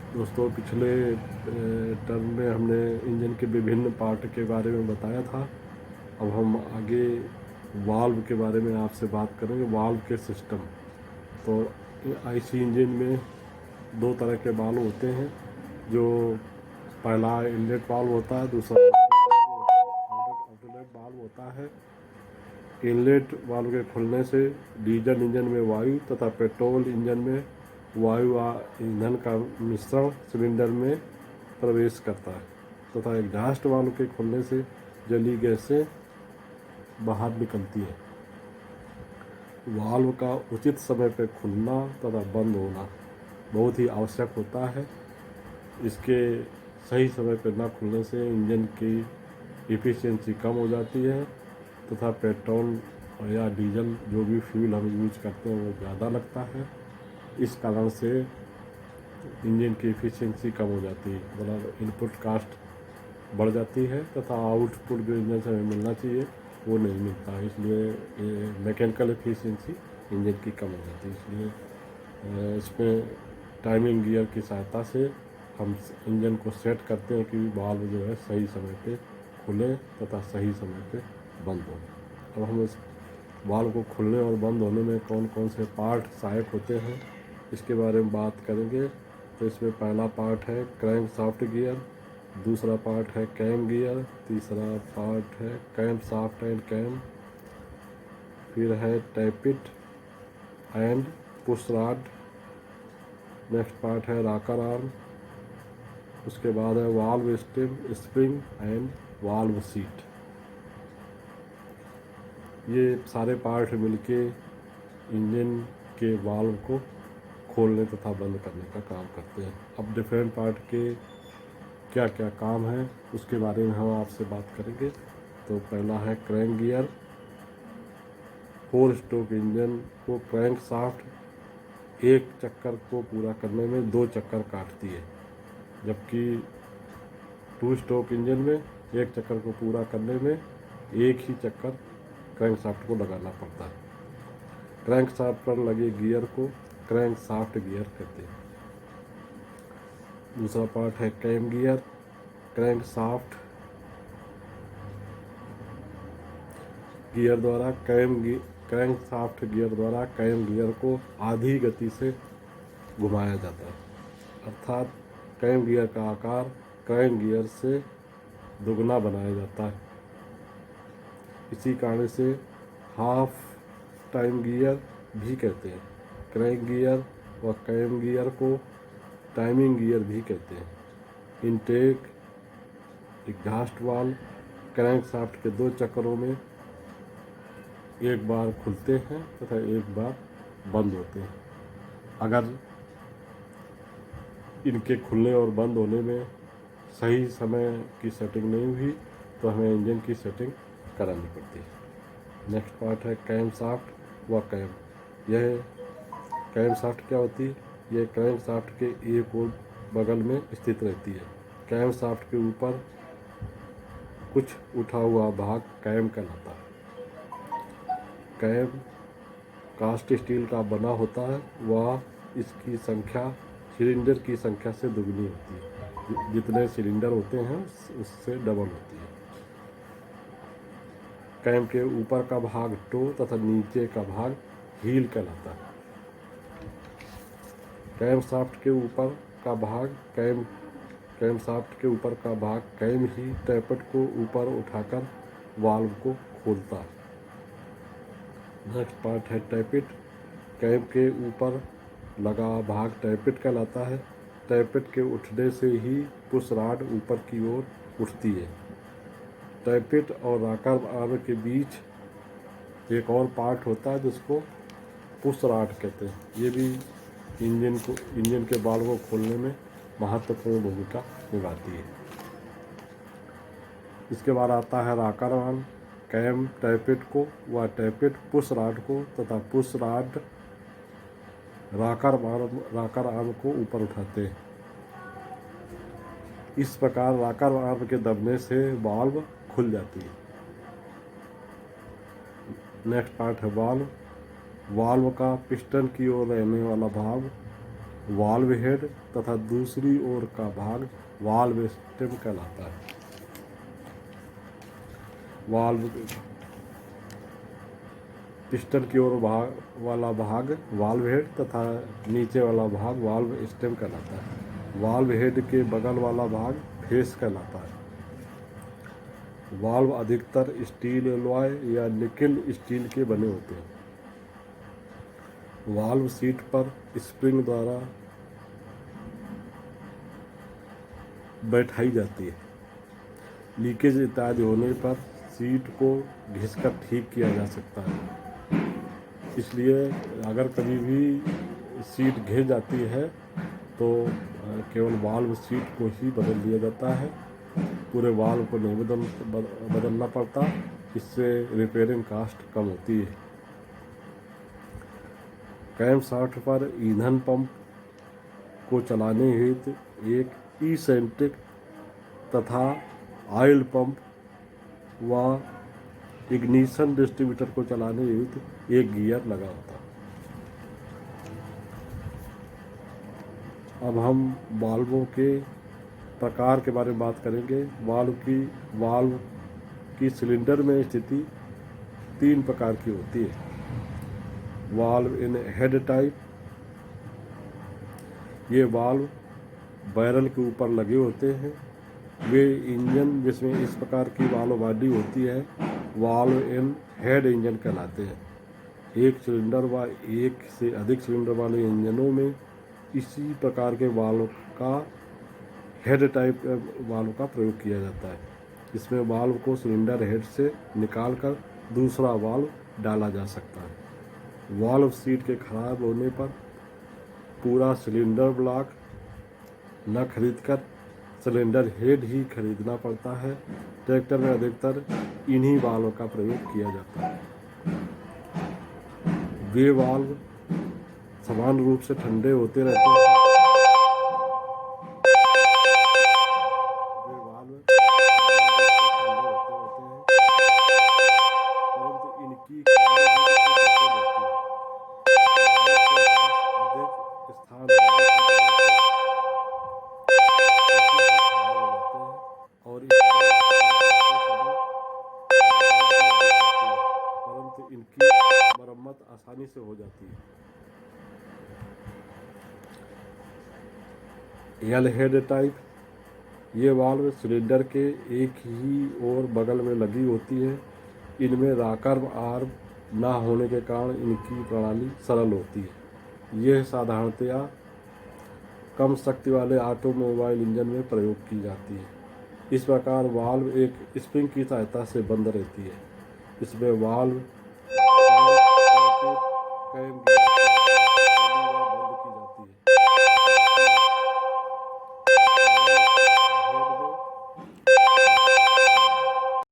दोस्तों, पिछले टर्म में हमने इंजन के विभिन्न पार्ट के बारे में बताया था। अब हम आगे वाल्व के बारे में आपसे बात करेंगे, वाल्व के सिस्टम। तो आईसी इंजन में दो तरह के वाल्व होते हैं। जो पहला इनलेट वाल्व होता है, दूसरा आउटलेट वाल्व होता है। इनलेट वाल्व के खुलने से डीजल इंजन में वायु तथा पेट्रोल इंजन में वायु ईंधन का मिश्रण सिलेंडर में प्रवेश करता है तथा एग्जॉस्ट वाल्व के खुलने से जली गैसें बाहर निकलती हैं। वाल्व का उचित समय पर खुलना तथा बंद होना बहुत ही आवश्यक होता है। इसके सही समय पर न खुलने से इंजन की एफिशिएंसी कम हो जाती है तथा पेट्रोल या डीजल जो भी फ्यूल हम यूज करते हैं वो ज़्यादा लगता है। इस कारण से इंजन की एफिशिएंसी कम हो जाती है, मतलब इनपुट कास्ट बढ़ जाती है तथा आउटपुट जो इंजन से हमें मिलना चाहिए वो नहीं मिलता। इसलिए ये मैकेनिकल एफिशिएंसी इंजन की कम हो जाती है। इसलिए इसमें टाइमिंग गियर की सहायता से हम इंजन को सेट करते हैं कि वाल्व जो है सही समय पे खुले तथा सही समय पे बंद हो। अब हम इस वाल्व को खुलने और बंद होने में कौन कौन से पार्ट सहायक होते हैं इसके बारे में बात करेंगे। तो इसमें पहला पार्ट है क्रैंक शाफ्ट गियर, दूसरा पार्ट है कैम गियर, तीसरा पार्ट है कैम शाफ्ट एंड कैम, फिर है tappet and push rod, next part है रॉकर आर्म, उसके बाद है valve stem spring and valve seat. ये सारे पार्ट मिलके इंजन के वाल्व को खोलने तथा बंद करने का काम करते हैं। अब डिफरेंट पार्ट के क्या क्या काम है उसके बारे में हम आपसे बात करेंगे। तो पहला है क्रैंक गियर। 4 स्ट्रोक इंजन को क्रैंक शाफ्ट एक चक्कर को पूरा करने में 2 चक्कर काटती है, जबकि 2 स्ट्रोक इंजन में एक चक्कर को पूरा करने में एक ही चक्कर क्रैंक शाफ्ट को लगाना पड़ता है। क्रैंक शाफ्ट पर लगे गियर को क्रैंक शाफ्ट गियर कहते हैं। दूसरा पार्ट है cam gear. Crank shaft gear द्वारा क्रैंक शाफ्ट गियर द्वारा कैम गियर को आधी गति से घुमाया जाता है, अर्थात कैम गियर का आकार क्रैंक गियर से दुगना बनाया जाता है। इसी कारण से हाफ टाइम गियर भी कहते हैं। क्रैंक गियर व कैम गियर को टाइमिंग गियर भी कहते हैं। Intake exhaust valve crank shaft के 2 चक्करों में एक बार खुलते हैं तथा एक बार बंद होते हैं। अगर इनके खुलने और बंद होने में सही समय की सेटिंग नहीं हुई तो हमें इंजन की सेटिंग करानी पड़ती है। नेक्स्ट पार्ट है कैम शाफ्ट व कैम। यह कैम शाफ्ट क्या होती है? यह क्रैंक शाफ्ट के एक और बगल में स्थित रहती है। कैम शाफ्ट के ऊपर कुछ उठा हुआ भाग कैम कहलाता है। कैम कास्ट स्टील का बना होता है, वह इसकी संख्या सिलेंडर की संख्या से दुगनी होती है। जितने सिलेंडर होते हैं उससे डबल होती है। कैम के ऊपर का भाग टो तथा नीचे का भाग हील कहलाता है। कैम शाफ्ट के ऊपर का भाग कैम शाफ्ट के ऊपर का भाग कैम ही टैपेट को ऊपर उठाकर वाल्व को खोलता है। नेक्स्ट पार्ट है टैपिट। कैम के ऊपर लगा भाग टैपिट कहलाता है। टैपिट के उठने से ही पुश रॉड ऊपर की ओर उठती है। टैपिट और रॉकर आर्म के बीच एक और पार्ट होता है जिसको पुश रॉड कहते हैं। ये भी इंजन के वाल्व को खोलने में महत्वपूर्ण भूमिका निभाती है। इसके बाद आता है रॉकर आर्म। कैम टैपिट को व टैपिट पुश रॉड को तथा पुश रॉड रॉकर आर्म को ऊपर उठाते हैं। इस प्रकार रॉकर आर्म के दबने से वाल्व खुल जाती है। नेक्स्ट पार्ट है वाल्व। वाल्व का पिस्टन की ओर रहने वाला भाग वाल्व हेड तथा दूसरी ओर का भाग वाल्व स्टेम कहलाता है। वाल्व पिस्टन की ओर वाला भाग वाल्व हेड तथा नीचे वाला भाग वाल्व स्टेम कहलाता है। वाल्व हेड के बगल वाला भाग फेस कहलाता है। वाल्व अधिकतर स्टील एलॉय या निकेल स्टील के बने होते हैं। वाल्व सीट पर स्प्रिंग द्वारा बैठाई जाती है। लीकेज इत्यादि होने पर सीट को घिसकर ठीक किया जा सकता है। इसलिए अगर कभी भी सीट घिस जाती है तो केवल वाल्व सीट को ही बदल दिया जाता है, पूरे वाल्व को नहीं बदलना पड़ता। इससे रिपेयरिंग कास्ट कम होती है। कैम शाफ्ट पर ईंधन पंप को चलाने हेतु एक ई-सेंट्रिक तथा ऑयल पंप व इग्निशन डिस्ट्रीब्यूटर को चलाने हेतु एक गियर लगा होता है। अब हम वाल्वों के प्रकार के बारे में बात करेंगे। वाल्व की सिलेंडर में स्थिति 3 प्रकार की होती है। वाल्व इन हेड टाइप, ये वाल्व बैरल के ऊपर लगे होते हैं। वे इंजन जिसमें इस प्रकार की वाल्व बॉडी होती है वाल्व इन हेड इंजन कहलाते हैं। एक सिलेंडर व एक से अधिक सिलेंडर वाले इंजनों में इसी प्रकार के वाल्व का हेड टाइप वाल्व का प्रयोग किया जाता है। इसमें वाल्व को सिलेंडर हेड से निकालकर दूसरा वाल्व डाला जा सकता है। वाल्व सीट के खराब होने पर पूरा सिलेंडर ब्लॉक न खरीदकर सिलेंडर हेड ही खरीदना पड़ता है। ट्रैक्टर में अधिकतर इन्हीं वाल्व का प्रयोग किया जाता है। वे वाल्व समान रूप से ठंडे होते रहते हैं। परंतु इनकी स्थान और परंतु इनकी मरम्मत आसानी से हो जाती है। एल हेड टाइप, ये वाल्व सिलेंडर के एक ही ओर बगल में लगी होती है। इनमें रॉकर आर्म ना होने के कारण इनकी प्रणाली सरल होती है। यह साधारणतया कम शक्ति वाले ऑटोमोबाइल इंजन में प्रयोग की जाती है। इस प्रकार वाल्व एक स्प्रिंग की सहायता से बंद रहती है। इसमें वाल्व कैम